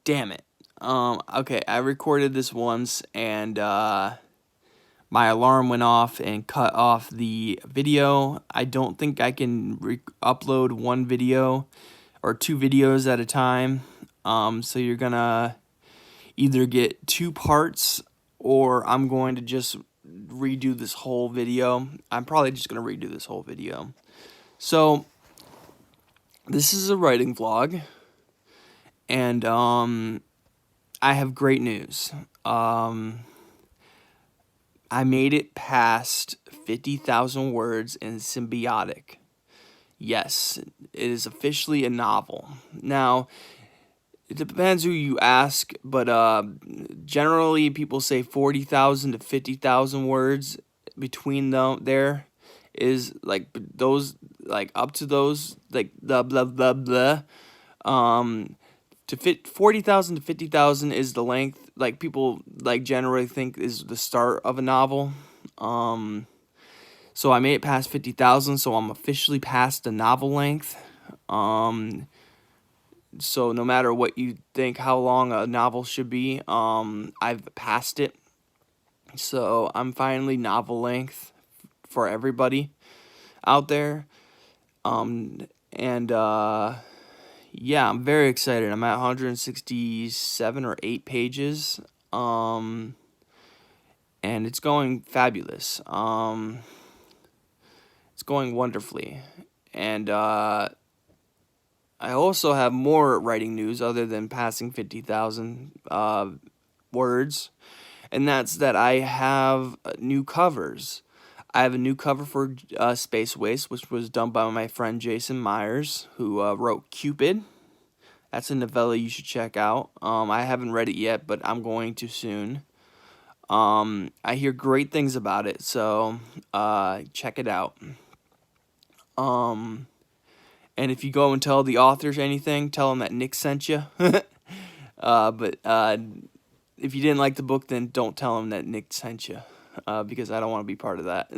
Damn it. Okay, I recorded this once and my alarm went off and cut off the video. I don't think I can upload one video or two videos at a time. So you're gonna either get two parts or I'm going to just redo this whole video. I'm probably just gonna redo this whole video. So this is a writing vlog, and I have great news. I made it past 50,000 words in Symbiotic. Yes, it is officially a novel. Now, it depends who you ask, but generally people say 40,000 to 50,000 words between there is like those, like up to those, like the blah blah blah. To fit 40,000 to 50,000 is the length, like people like generally think is the start of a novel. So I made it past 50,000, so I'm officially past the novel length. So no matter what you think how long a novel should be, I've passed it. So I'm finally novel length for everybody out there. And yeah, I'm very excited. I'm at 167 or 8 pages. And it's going fabulous. It's going wonderfully. And I also have more writing news other than passing 50,000 words. And that's that I have new covers. I have a new cover for Space Waste, which was done by my friend Jason Myers, who wrote Cupid. That's a novella you should check out. I haven't read it yet, but I'm going to soon. I hear great things about it, so check it out. And if you go and tell the authors anything, tell them that Nick sent you. But if you didn't like the book, then don't tell them that Nick sent you, because I don't want to be part of that.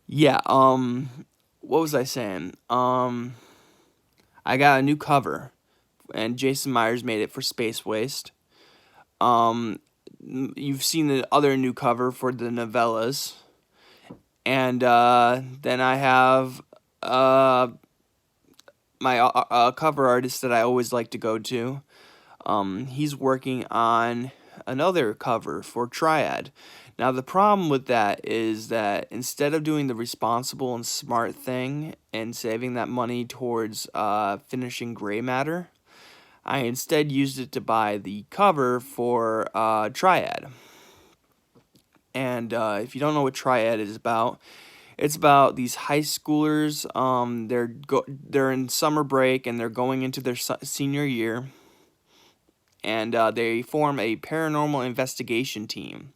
Yeah. What was I saying? I got a new cover, and Jason Myers made it for Space Waste. You've seen the other new cover for the novellas. And then I have my cover artist that I always like to go to. He's working on another cover for Triad. Now, the problem with that is that instead of doing the responsible and smart thing and saving that money towards finishing Gray Matter, I instead used it to buy the cover for Triad. And if you don't know what Triad is about, it's about these high schoolers. They're in summer break and they're going into their senior year, and they form a paranormal investigation team.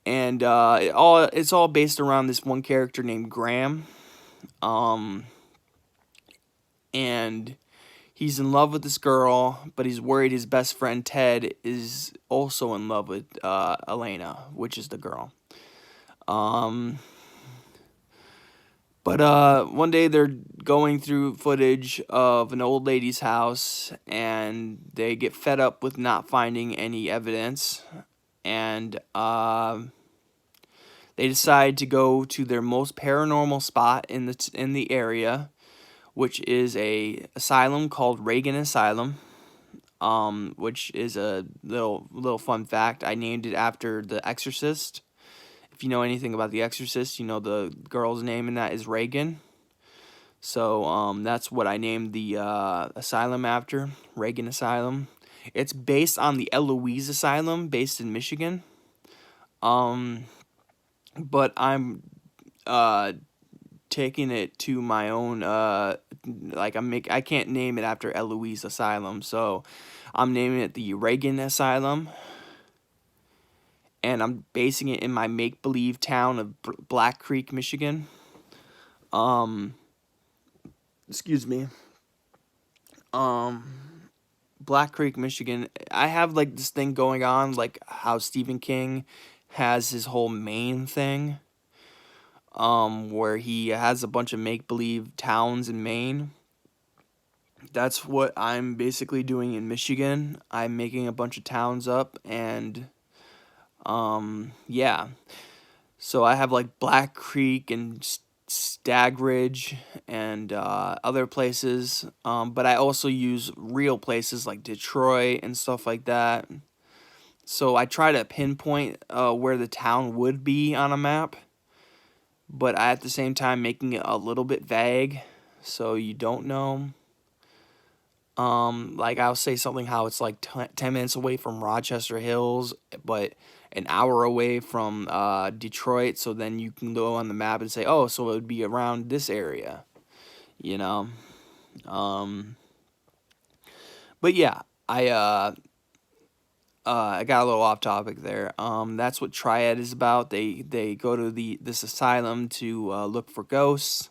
And it's all based around this one character named Graham, and he's in love with this girl, but he's worried his best friend Ted is also in love with Elena, which is the girl. But one day they're going through footage of an old lady's house, and they get fed up with not finding any evidence, and they decide to go to their most paranormal spot in the area, which is a asylum called Reagan Asylum. Which is a little fun fact. I named it after The Exorcist. If you know anything about The Exorcist, you know the girl's name in that is Reagan. So that's what I named the asylum after, Reagan Asylum. It's based on the Eloise Asylum, based in Michigan. But I'm taking it to my own. I can't name it after Eloise Asylum, so I'm naming it the Reagan Asylum. And I'm basing it in my make-believe town of Black Creek, Michigan. Excuse me. Black Creek, Michigan. I have like this thing going on, like how Stephen King has his whole Maine thing, where he has a bunch of make-believe towns in Maine that's what I'm basically doing in Michigan. I'm making a bunch of towns up, and yeah. So I have like Black Creek and Stag Ridge and other places, but I also use real places like Detroit and stuff like that. So I try to pinpoint where the town would be on a map, but at the same time making it a little bit vague so you don't know. Like I'll say something how it's like 10 minutes away from Rochester Hills, but an hour away from Detroit. So then you can go on the map and say, oh, so it would be around this area, you know. Um, but yeah, I got a little off topic there. That's what Triad is about. They go to this asylum to look for ghosts,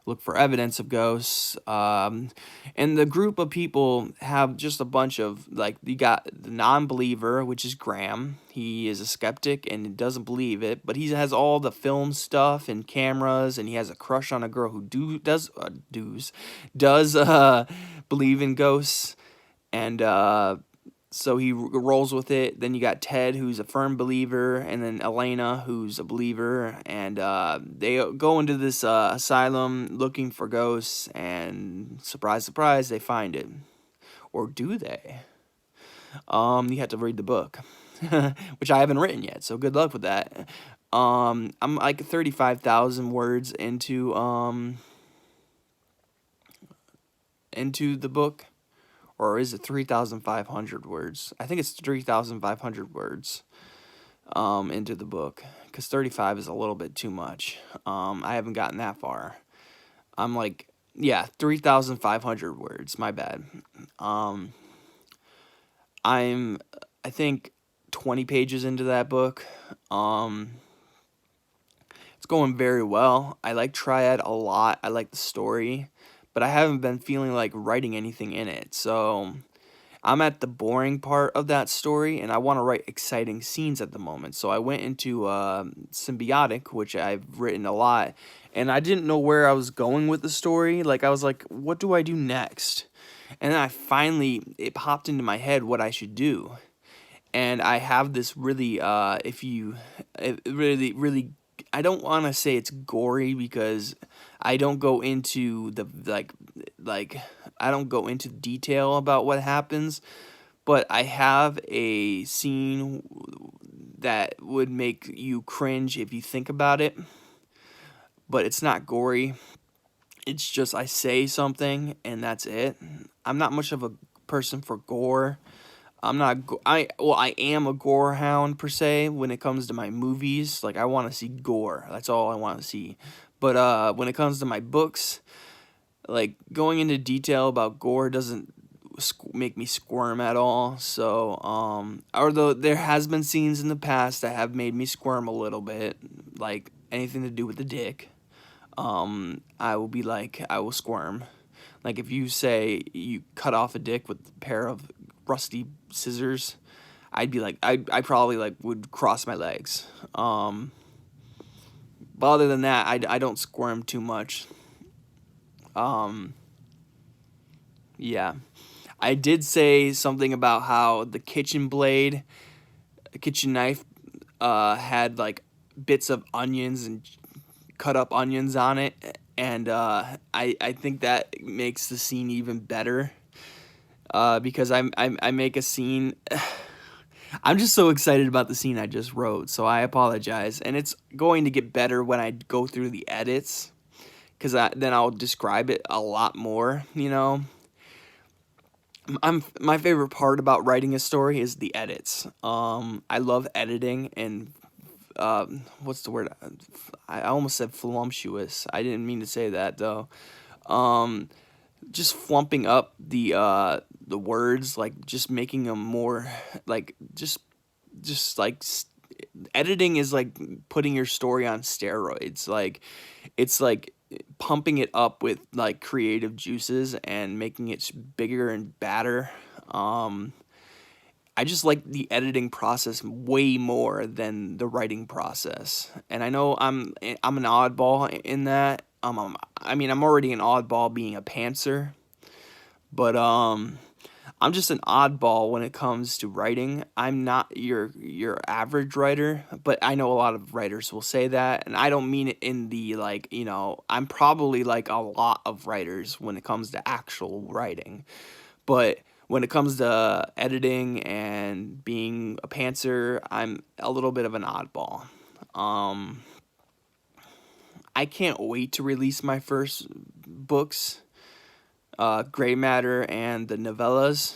look for evidence of ghosts. And the group of people have just a bunch of, like, you got the non-believer, which is Graham. He is a skeptic and doesn't believe it, but he has all the film stuff and cameras, and he has a crush on a girl who does believe in ghosts, and so he rolls with it. Then you got Ted, who's a firm believer, and then Elena, who's a believer. And they go into this asylum looking for ghosts, and surprise, surprise, they find it. Or do they? You have to read the book, which I haven't written yet, so good luck with that. I'm like 35,000 words into the book. Or is it 3,500 words? I think it's 3,500 words into the book, because 35 is a little bit too much. I haven't gotten that far. I'm like, yeah, 3,500 words. My bad. I think 20 pages into that book. It's going very well. I like Triad a lot. I like the story, but I haven't been feeling like writing anything in it. So I'm at the boring part of that story, and I want to write exciting scenes at the moment. So I went into Symbiotic, which I've written a lot, and I didn't know where I was going with the story. Like, I was like, what do I do next? And then it popped into my head what I should do. And I have this really, really, I don't want to say it's gory, because I don't go into I don't go into detail about what happens, but I have a scene that would make you cringe if you think about it, but it's not gory. It's just I say something and that's it. I'm not much of a person for gore. I am a gore hound per se when it comes to my movies. Like, I want to see gore. That's all I want to see. But when it comes to my books, like, going into detail about gore doesn't make me squirm at all. So although there has been scenes in the past that have made me squirm a little bit, like anything to do with the dick, I will squirm. Like, if you say you cut off a dick with a pair of rusty scissors, I'd be like, I probably like would cross my legs. But other than that, I don't squirm too much. Yeah. I did say something about how the kitchen knife, had like bits of onions and cut up onions on it, and I think that makes the scene even better. Because I make a scene. I'm just so excited about the scene I just wrote, so I apologize. And it's going to get better when I go through the edits, because then I'll describe it a lot more, you know. My favorite part about writing a story is the edits. I love editing, and what's the word? I almost said voluptuous. I didn't mean to say that though. Just flumping up the words, like just making them more like just like editing is like putting your story on steroids. Like, it's like pumping it up with like creative juices and making it bigger and badder. I just like the editing process way more than the writing process. And I know I'm an oddball in that. I mean, I'm already an oddball being a pantser, But I'm just an oddball when it comes to writing. I'm not your average writer, but I know a lot of writers will say that, and I don't mean it in the like, I'm probably like a lot of writers when it comes to actual writing. But when it comes to editing and being a pantser, I'm a little bit of an oddball. Um, I can't wait to release my first books, Gray Matter and the novellas,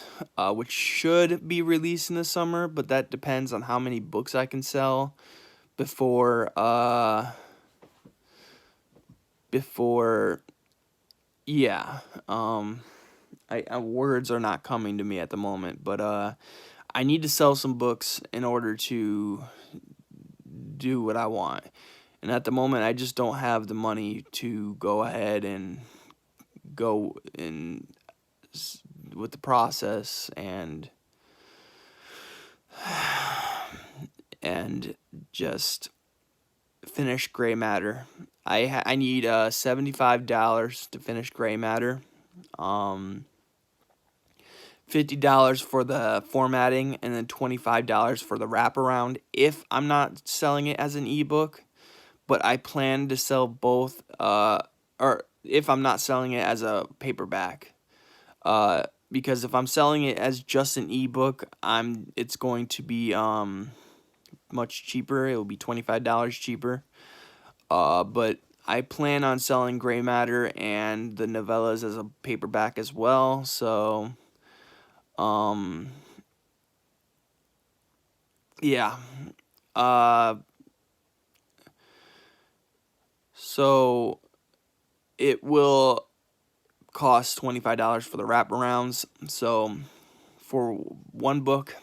which should be released in the summer, but that depends on how many books I can sell before, before, yeah, words are not coming to me at the moment, but, I need to sell some books in order to do what I want. And at the moment, I just don't have the money to go ahead and go in with the process and just finish Gray Matter. I need $75 to finish Gray Matter. $50 for the formatting, and then $25 for the wraparound if I'm not selling it as an ebook. But I plan to sell both, or if I'm not selling it as a paperback. Because if I'm selling it as just an ebook, it's going to be much cheaper. It will be $25 cheaper. But I plan on selling Gray Matter and the novellas as a paperback as well. So, yeah. So it will cost $25 for the wraparounds. So for one book,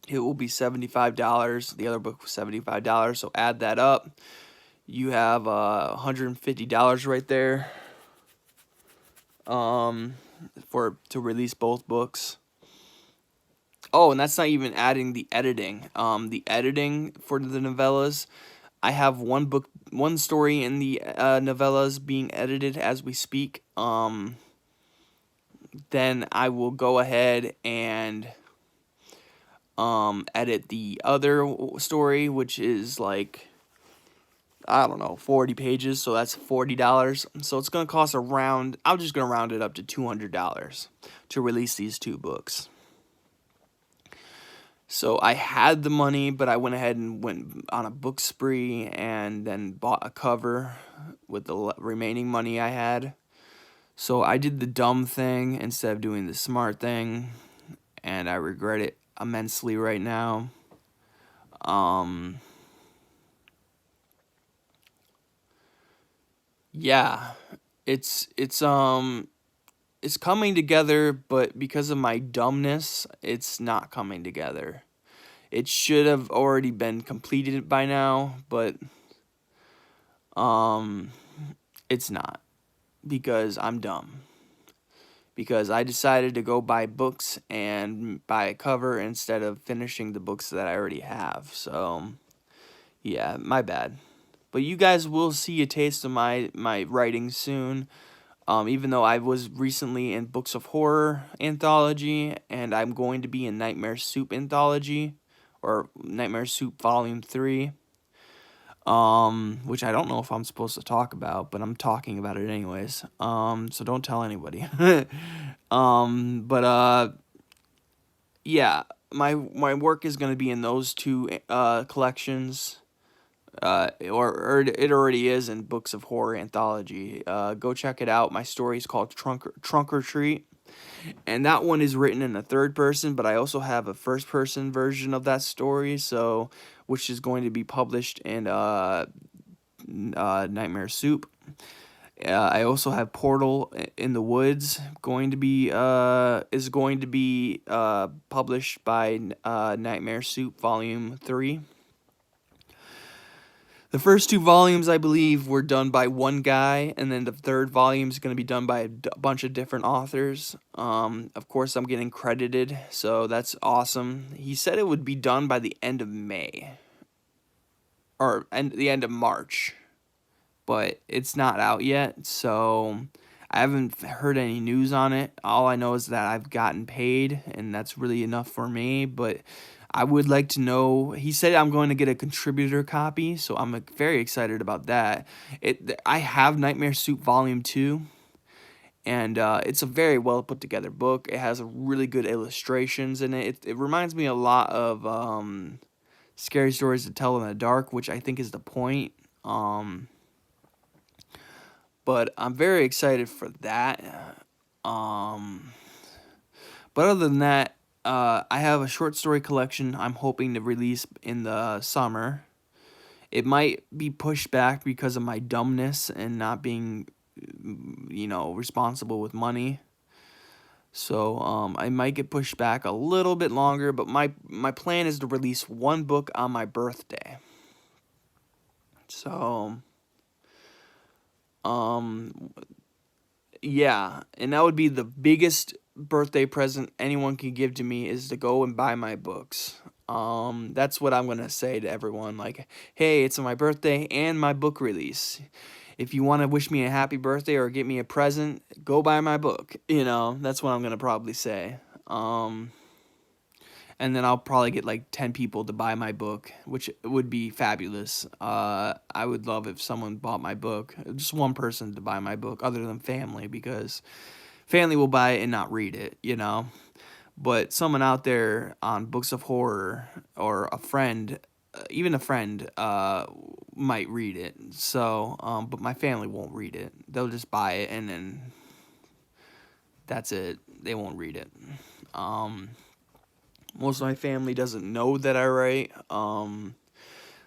it will be $75. The other book was $75. So add that up. You have $150 right there. To release both books. Oh, and that's not even adding the editing. The editing for the novellas, I have one story in the novellas being edited as we speak. Then I will go ahead and edit the other story, which is like, I don't know, 40 pages, so that's $40. So it's going to cost around, I'm just going to round it up to $200 to release these two books. So I had the money, but I went ahead and went on a book spree and then bought a cover with the remaining money I had. So I did the dumb thing instead of doing the smart thing, and I regret it immensely right now. Yeah, it's coming together, but because of my dumbness, it's not coming together. It should have already been completed by now, but it's not because I'm dumb. Because I decided to go buy books and buy a cover instead of finishing the books that I already have. So, yeah, my bad. But you guys will see a taste of my writing soon. Even though I was recently in Books of Horror anthology, and I'm going to be in Nightmare Soup anthology, or Nightmare Soup Volume 3, which I don't know if I'm supposed to talk about, but I'm talking about it anyways, so don't tell anybody. Yeah, my work is going to be in those two collections. Or it already is in Books of Horror anthology. Go check it out. My story is called Trunk or Treat, and that one is written in the third person. But I also have a first person version of that story, so which is going to be published in Nightmare Soup. I also have Portal in the Woods going to be published by Nightmare Soup Volume 3. The first two volumes, I believe, were done by one guy, and then the third volume is going to be done by a bunch of different authors. Of course, I'm getting credited, so that's awesome. He said it would be done by the end of May, or the end of March, but it's not out yet, so I haven't heard any news on it. All I know is that I've gotten paid, and that's really enough for me. But I would like to know. He said I'm going to get a contributor copy, so I'm very excited about that. I have Nightmare Soup Volume 2, and it's a very well put together book. It has really good illustrations in it. It reminds me a lot of Scary Stories to Tell in the Dark, which I think is the point. But I'm very excited for that. Um, but other than that, I have a short story collection I'm hoping to release in the summer. It might be pushed back because of my dumbness and not being, responsible with money. So I might get pushed back a little bit longer, but my plan is to release one book on my birthday. So yeah, and that would be the biggest birthday present anyone can give to me, is to go and buy my books. That's what I'm gonna say to everyone. Like, hey, it's my birthday and my book release. If you want to wish me a happy birthday or get me a present, go buy my book. That's what I'm gonna probably say. And then I'll probably get like 10 people to buy my book, which would be fabulous. I would love if someone bought my book, just one person to buy my book, other than family, because family will buy it and not read it. But someone out there on Books of Horror, or a friend, even a friend, might read it. So, but my family won't read it. They'll just buy it, and then that's it. They won't read it. Most of my family doesn't know that I write.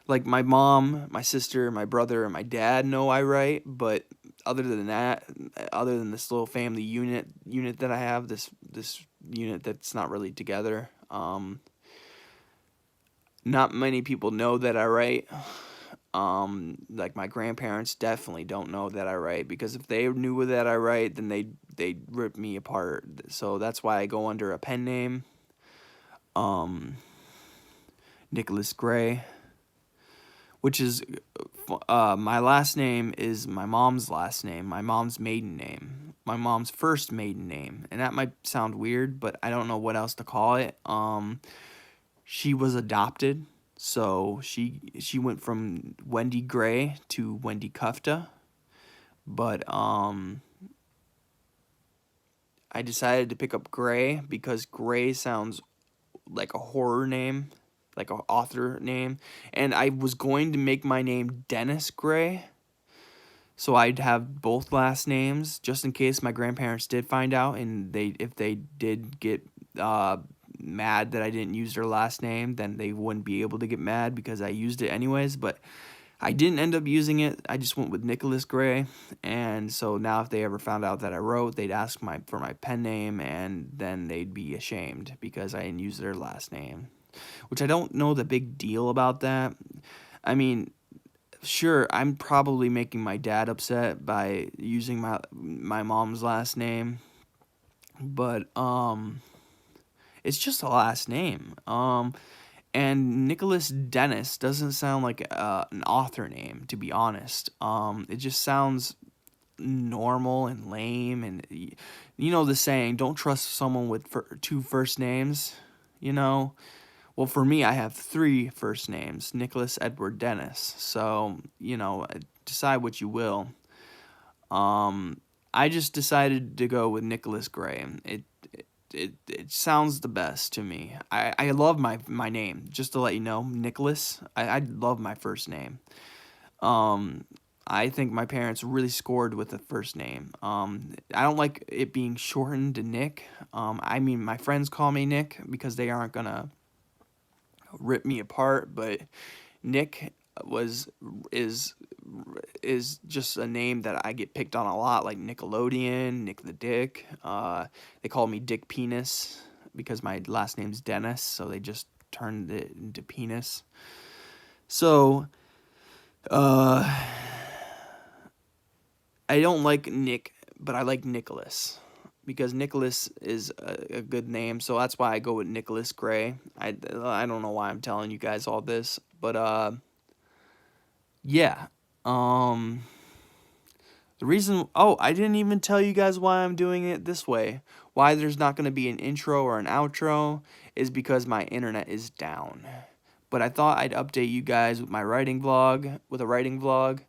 Like my mom, my sister, my brother, and my dad know I write, but other than that, other than this little family unit that I have, this unit that's not really together, not many people know that I write. Like my grandparents definitely don't know that I write, because if they knew that I write, then they'd rip me apart. So that's why I go under a pen name. Nicholas Gray, which is my last name is my mom's last name, my mom's maiden name, my mom's first maiden name, and that might sound weird, but I don't know what else to call it. She was adopted, so she went from Wendy Gray to Wendy Kufta, but I decided to pick up Gray because Gray sounds like a horror name, like an author name, and I was going to make my name Dennis Gray, so I'd have both last names just in case my grandparents did find out, and if they did get mad that I didn't use their last name, then they wouldn't be able to get mad because I used it anyways. But I didn't end up using it. I just went with Nicholas Gray, and so now if they ever found out that I wrote, they'd ask for my pen name, and then they'd be ashamed because I didn't use their last name, which I don't know the big deal about that. I mean, sure, I'm probably making my dad upset by using my mom's last name, but it's just a last name. And Nicholas Dennis doesn't sound like an author name, to be honest. It just sounds normal and lame, and you know the saying, don't trust someone with two first names, you know? Well, for me, I have three first names, Nicholas Edward Dennis, so, decide what you will. I just decided to go with Nicholas Gray. It sounds the best to me. I love my name. Just to let you know, Nicholas. I love my first name. I think my parents really scored with the first name. I don't like it being shortened to Nick. I mean, my friends call me Nick because they aren't gonna rip me apart, but Nick is just a name that I get picked on a lot, like Nickelodeon, Nick the Dick. They call me Dick Penis because my last name's Dennis, so they just turned it into Penis. So, I don't like Nick, but I like Nicholas because Nicholas is a good name, so that's why I go with Nicholas Gray. I don't know why I'm telling you guys all this, but yeah. The reason, oh, I didn't even tell you guys why I'm doing it this way. Why there's not going to be an intro or an outro is because my internet is down. But I thought I'd update you guys with my writing vlog,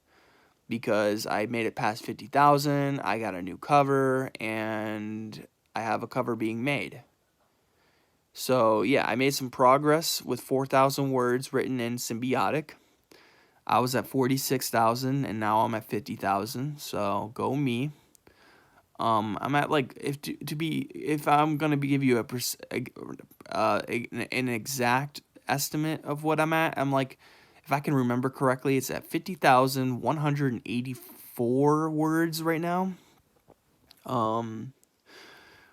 because I made it past 50,000, I got a new cover, and I have a cover being made. So yeah, I made some progress with 4,000 words written in Symbiotic. I was at 46,000 and now I'm at 50,000. So go me. I'm at like if I'm gonna give you an exact estimate of what I'm at, I'm like, if I can remember correctly, it's at 50,184 words right now.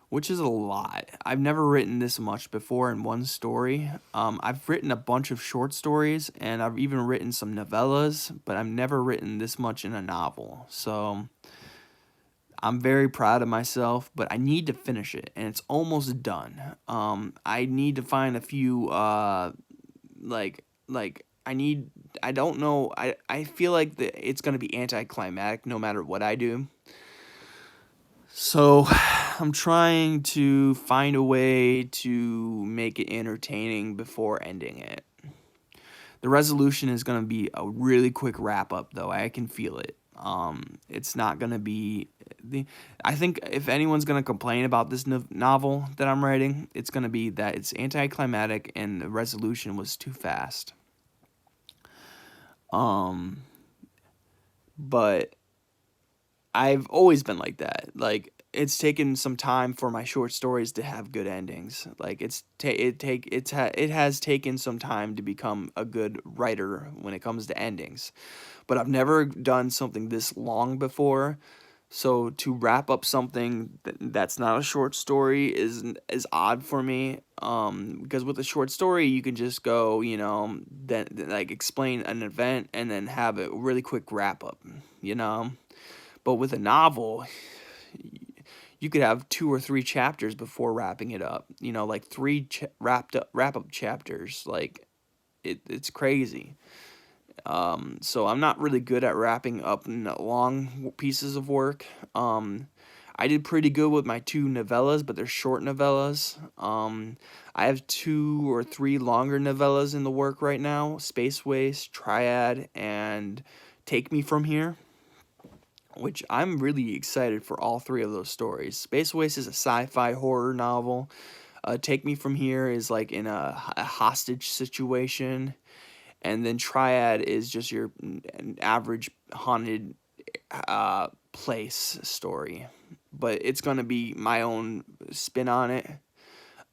Which is a lot. I've never written this much before in one story. I've written a bunch of short stories, and I've even written some novellas, but I've never written this much in a novel. So I'm very proud of myself, but I need to finish it, and it's almost done. I need to find a few, I don't know, I feel like it's going to be anticlimactic no matter what I do. So I'm trying to find a way to make it entertaining before ending it. The resolution is going to be a really quick wrap up, though. I can feel it. It's not going to be I think if anyone's going to complain about this novel that I'm writing, it's going to be that it's anticlimactic and the resolution was too fast. But I've always been like that. Like, it's taken some time for my short stories to have good endings. Like, it has taken some time to become a good writer when it comes to endings. But I've never done something this long before. So to wrap up something that's not a short story is odd for me. Because with a short story you can just go, then like explain an event and then have a really quick wrap up, But with a novel, you could have 2 or 3 chapters before wrapping it up. Like 3 wrap up chapters. Like it's crazy. So I'm not really good at wrapping up long pieces of work. I did pretty good with my 2 novellas, but they're short novellas. I have 2 or 3 longer novellas in the work right now: Space Waste, Triad, and Take Me From Here, which I'm really excited for all 3 of those stories. Space Waste is a sci-fi horror novel. Take Me From Here is like in a hostage situation. And then Triad is just your average haunted place story. But it's going to be my own spin on it.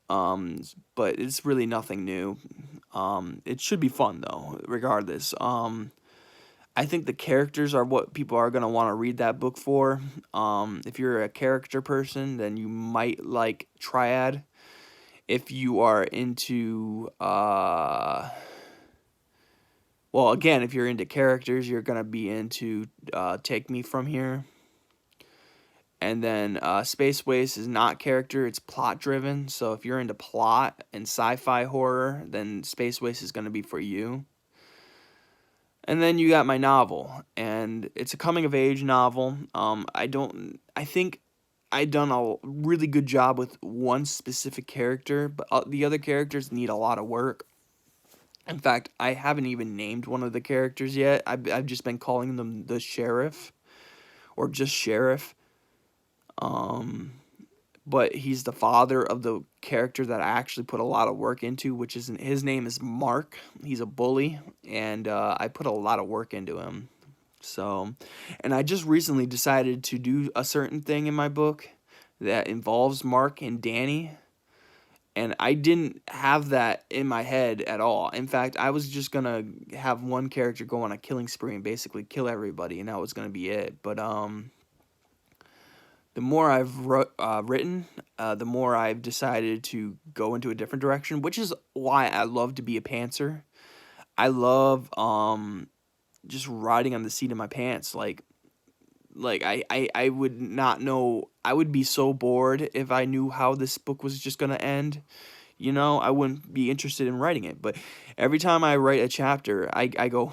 But it's really nothing new. It should be fun, though, regardless. I think the characters are what people are going to want to read that book for. If you're a character person, then you might like Triad. If you are into... well, again, if you're into characters, you're going to be into Take Me From Here. And then Space Waste is not character, it's plot-driven. So if you're into plot and sci-fi horror, then Space Waste is going to be for you. And then you got my novel, and it's a coming-of-age novel. I think I've done a really good job with one specific character, but the other characters need a lot of work. In fact, I haven't even named one of the characters yet. I've just been calling them the Sheriff, or just Sheriff. But he's the father of the character that I actually put a lot of work into, which is his name is Mark. He's a bully, and I put a lot of work into him. So, and I just recently decided to do a certain thing in my book that involves Mark and Danny. And I didn't have that in my head at all. In fact, I was just going to have one character go on a killing spree and basically kill everybody, and that was going to be it. But the more I've written, the more I've decided to go into a different direction, which is why I love to be a pantser. I love just riding on the seat of my pants. Like I would not know. I would be so bored if I knew how this book was just going to end. you know, I wouldn't be interested in writing it. But every time I write a chapter, I go,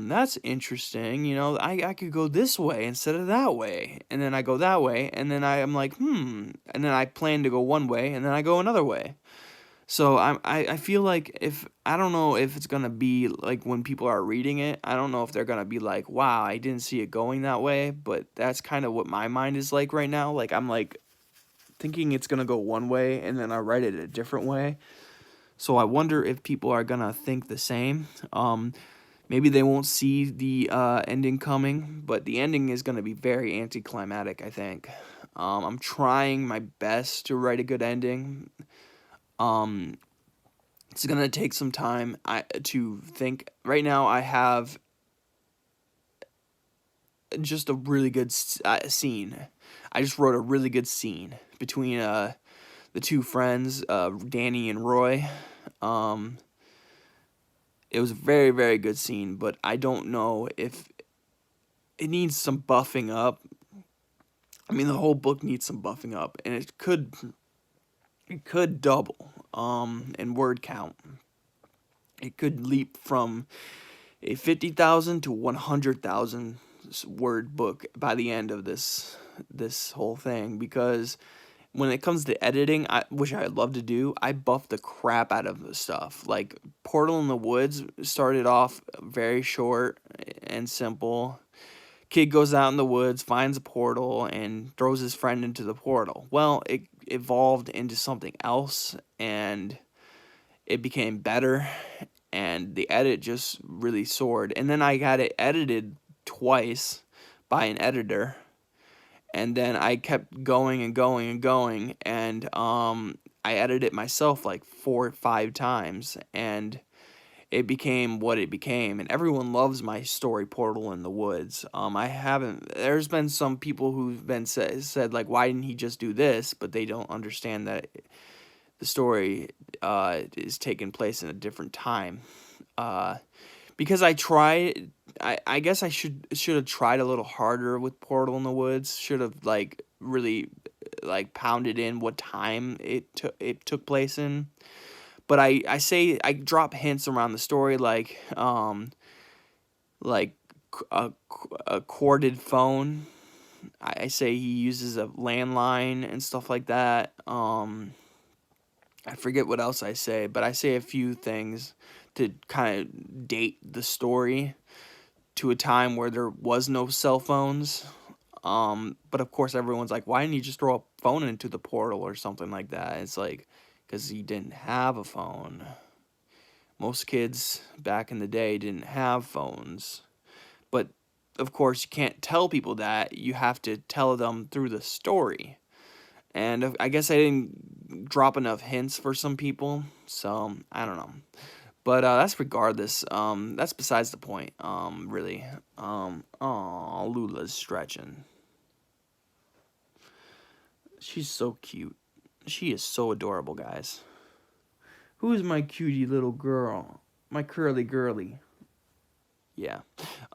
that's interesting. You know, I could go this way instead of that way. And then I go that way. And then I'm like, And then I plan to go one way. And then I go another way. So I feel like I don't know if it's going to be like when people are reading it, I don't know if they're going to be like, wow, I didn't see it going that way. But that's kind of what my mind is like right now. Like, I'm like thinking it's going to go one way and then I write it a different way. So I wonder if people are going to think the same. Maybe they won't see the ending coming, but the ending is going to be very anticlimactic, I think. I'm trying my best to write a good ending. It's going to take some time to think. Right now I have just a really good scene. I just wrote a really good scene between the two friends, Danny and Roy. It was a very, very good scene, but I don't know if it needs some buffing up. I mean, the whole book needs some buffing up, and it could double in word count. It could leap from a 50,000 to 100,000 word book by the end of this whole thing, because when it comes to editing, which I'd love to do, I buff the crap out of the stuff. Like, Portal in the Woods started off very short and simple. Kid goes out in the woods, finds a portal, and throws his friend into the portal. Well, it evolved into something else, and it became better, and the edit just really soared. And then I got it edited twice by an editor. And then I kept going and going and going, and I edited it myself like 4 or 5 times, and it became what it became. And everyone loves my story, Portal in the Woods. There's been some people who've been said like, why didn't he just do this? But they don't understand that the story is taking place in a different time. Because I guess I should have tried a little harder with Portal in the Woods. Should have like really like pounded in what time it took place in. But I drop hints around the story like a corded phone. I say he uses a landline and stuff like that. I forget what else I say, but I say a few things to kind of date the story to a time where there was no cell phones. But of course everyone's like, why didn't you just throw a phone into the portal or something like that? It's like, because he didn't have a phone. Most kids back in the day didn't have phones. But of course you can't tell people that. You have to tell them through the story. And I guess I didn't drop enough hints for some people, so I don't know. But that's regardless. That's besides the point. Really. Lula's stretching. She's so cute. She is so adorable, guys. Who is my cutie little girl? My curly girly. Yeah.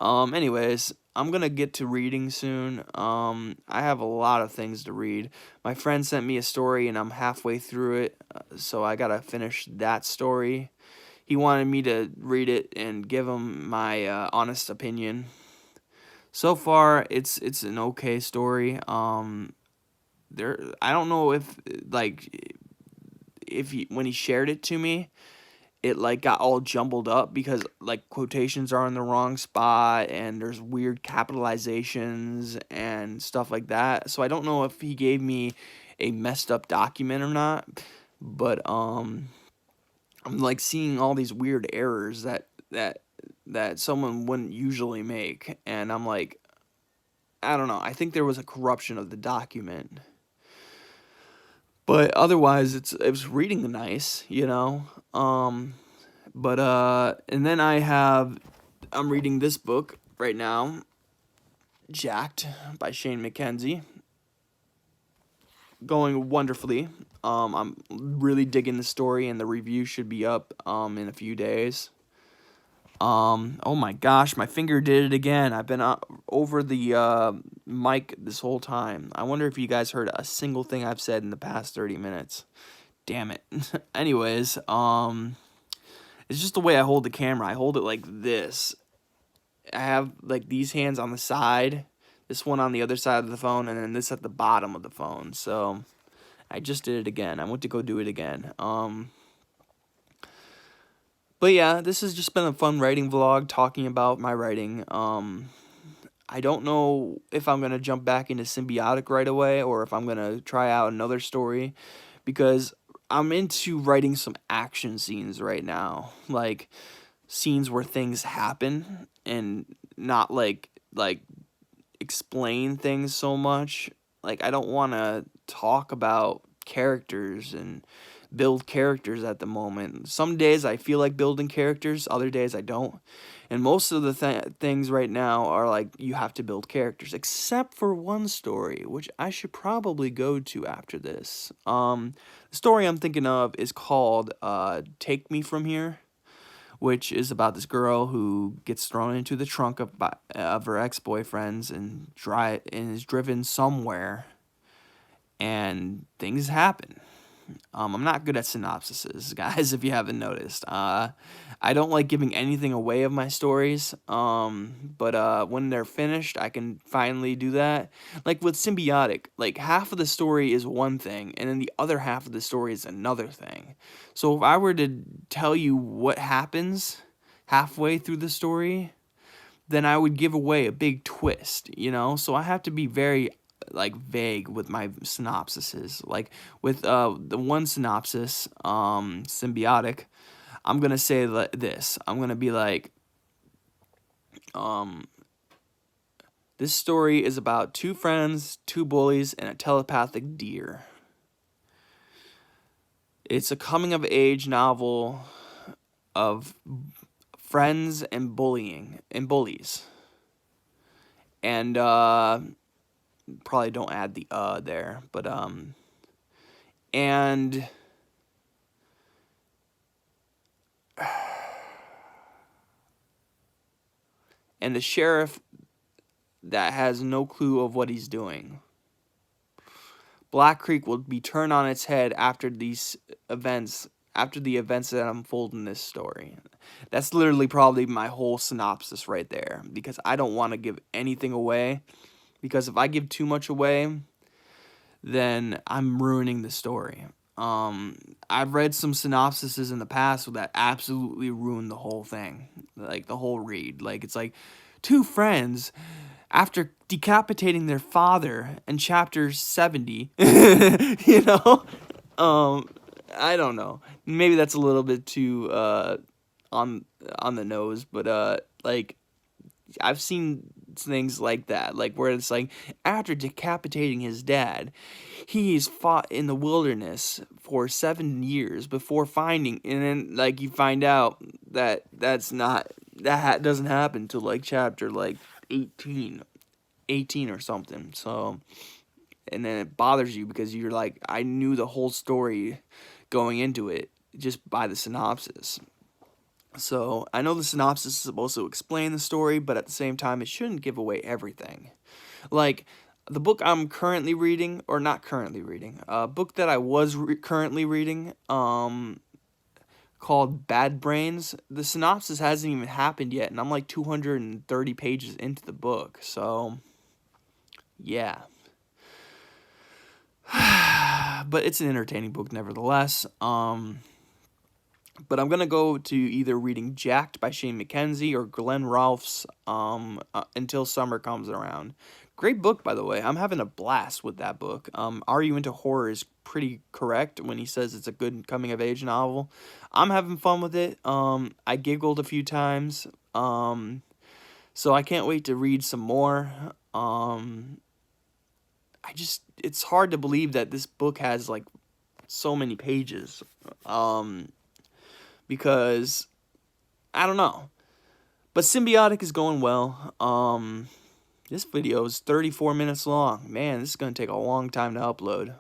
Anyways, I'm gonna get to reading soon. I have a lot of things to read. My friend sent me a story, and I'm halfway through it, so I gotta finish that story. He wanted me to read it and give him my honest opinion. So far, it's an okay story. I don't know if when he shared it to me, it like got all jumbled up because like quotations are in the wrong spot and there's weird capitalizations and stuff like that. So I don't know if he gave me a messed up document or not, but I'm like seeing all these weird errors that someone wouldn't usually make, and I'm like, I don't know. I think there was a corruption of the document. But otherwise, it was reading nice, you know. And then I'm reading this book right now, Jacked by Shane McKenzie. Going wonderfully. I'm really digging the story, and the review should be up in a few days. Oh my gosh, my finger did it again. I've been over the mic this whole time. I wonder if you guys heard a single thing I've said in the past 30 minutes. damn it. Anyways, it's just the way I hold the camera. I hold it like this. I have like these hands on the side, this one on the other side of the phone, and then this at the bottom of the phone. So I just did it again. I went to go do it again. But yeah, this has just been a fun writing vlog talking about my writing. I don't know if I'm going to jump back into Symbiotic right away or if I'm going to try out another story, because I'm into writing some action scenes right now. Like scenes where things happen and not like explain things so much. Like I don't want to talk about characters and build characters at the moment. Some days I feel like building characters, other days I don't. And most of the things right now are like you have to build characters, except for one story, which I should probably go to after this. The story I'm thinking of is called Take Me From Here, which is about this girl who gets thrown into the trunk of her ex-boyfriends and is driven somewhere, and things happen. I'm not good at synopsises, guys, if you haven't noticed. I don't like giving anything away of my stories, but when they're finished, I can finally do that. Like with Symbiotic, like half of the story is one thing, and then the other half of the story is another thing. So if I were to tell you what happens halfway through the story, then I would give away a big twist, you know? So I have to be very like vague with my synopsises. Like with the one synopsis, Symbiotic, I'm gonna say this. I'm gonna be like, this story is about two friends, two bullies, and a telepathic deer. It's a coming of age novel of friends and bullying and bullies. And probably don't add the there, but and the sheriff that has no clue of what he's doing. Black Creek will be turned on its head after these events, after the events that unfold in this story. That's literally probably my whole synopsis right there, because I don't want to give anything away, because if I give too much away, then I'm ruining the story. I've read some synopsises in the past that absolutely ruined the whole thing, like the whole read. Like it's like two friends after decapitating their father in chapter 70, you know? I don't know. Maybe that's a little bit too on the nose, but like I've seen things like that, like where it's like after decapitating his dad, he's fought in the wilderness for 7 years before finding, and then like you find out that doesn't happen till like chapter like 18 or something. So, and then it bothers you because you're like, I knew the whole story going into it just by the synopsis. So I know the synopsis is supposed to explain the story, but at the same time, it shouldn't give away everything. Like the book I'm currently reading, or not currently reading, a book that I was currently reading, called Bad Brains. The synopsis hasn't even happened yet, and I'm like 230 pages into the book. So yeah. But it's an entertaining book nevertheless. But I'm going to go to either reading Jacked by Shane McKenzie or Glenn Rolfe's Until Summer Comes Around. Great book, by the way. I'm having a blast with that book. Are You Into Horror is pretty correct when he says it's a good coming-of-age novel. I'm having fun with it. I giggled a few times. So I can't wait to read some more. It's hard to believe that this book has, like, so many pages. Because, I don't know. But Symbiotic is going well. This video is 34 minutes long. Man, this is going to take a long time to upload.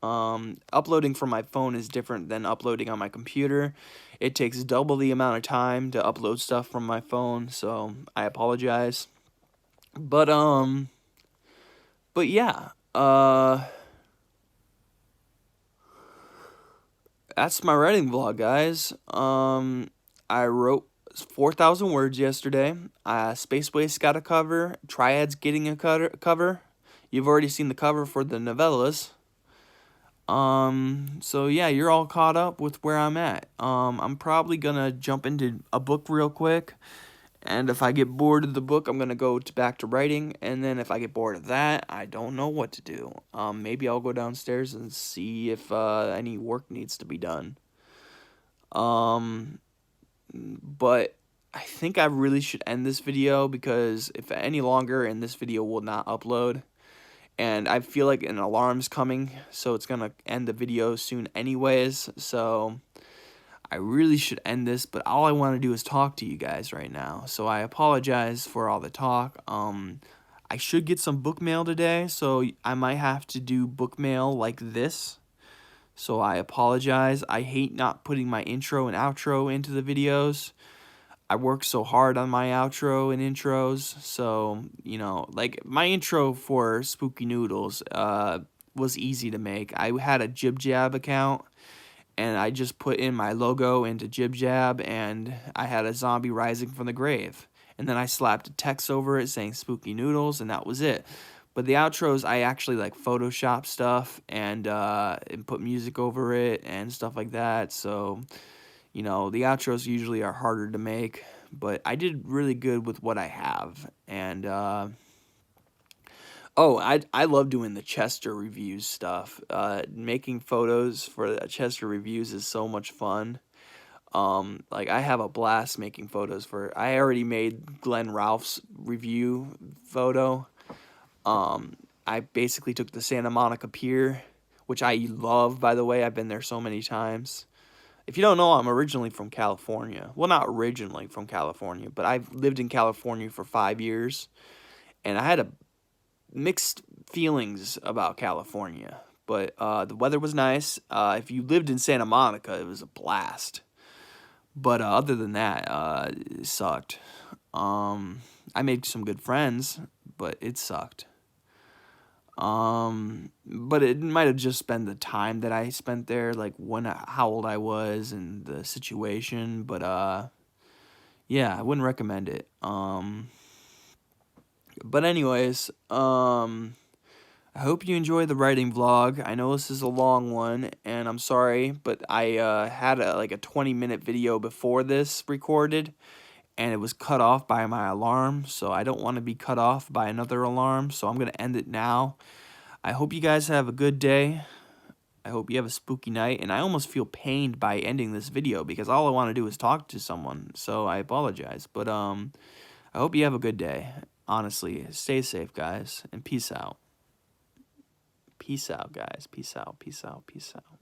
Uploading from my phone is different than uploading on my computer. It takes double the amount of time to upload stuff from my phone, so I apologize. But yeah. that's my writing vlog, guys. I wrote 4,000 words yesterday. Space Waste got a cover. Triad's getting a cover. You've already seen the cover for the novellas. So yeah, you're all caught up with where I'm at. I'm probably gonna jump into a book real quick. And if I get bored of the book, I'm going to go back to writing. And then if I get bored of that, I don't know what to do. Maybe I'll go downstairs and see if any work needs to be done. But I think I really should end this video because if any longer and this video will not upload. And I feel like an alarm's coming, so it's going to end the video soon anyways. So I really should end this, but all I want to do is talk to you guys right now. So I apologize for all the talk. I should get some book mail today, so I might have to do book mail like this. So I apologize. I hate not putting my intro and outro into the videos. I work so hard on my outro and intros, so, you know, like, my intro for Spooky Noodles was easy to make. I had a Jib Jab account, and I just put in my logo into Jib Jab, and I had a zombie rising from the grave. And then I slapped a text over it saying Spooky Noodles, and that was it. But the outros, I actually, like, Photoshop stuff and put music over it and stuff like that, so... You know, the outros usually are harder to make, but I did really good with what I have. And, oh, I love doing the Chester reviews stuff. Making photos for the Chester reviews is so much fun. Like, I have a blast making photos for... I already made Glenn Ralph's review photo. I basically took the Santa Monica Pier, which I love, by the way. I've been there so many times. If you don't know, I'm originally from California. Well, not originally from California, but I've lived in California for 5 years, and I had mixed feelings about California. But the weather was nice. If you lived in Santa Monica, it was a blast. But other than that, it sucked. I made some good friends, but it sucked. But it might have just been the time that I spent there, like how old I was and the situation, but, yeah, I wouldn't recommend it. But anyways, I hope you enjoy the writing vlog. I know this is a long one, and I'm sorry, but I, had like a 20-minute video before this recorded, and it was cut off by my alarm, so I don't want to be cut off by another alarm, so I'm going to end it now. I hope you guys have a good day. I hope you have a spooky night, and I almost feel pained by ending this video because all I want to do is talk to someone, so I apologize. But I hope you have a good day. Honestly, stay safe, guys, and peace out. Peace out, guys. Peace out, peace out, peace out.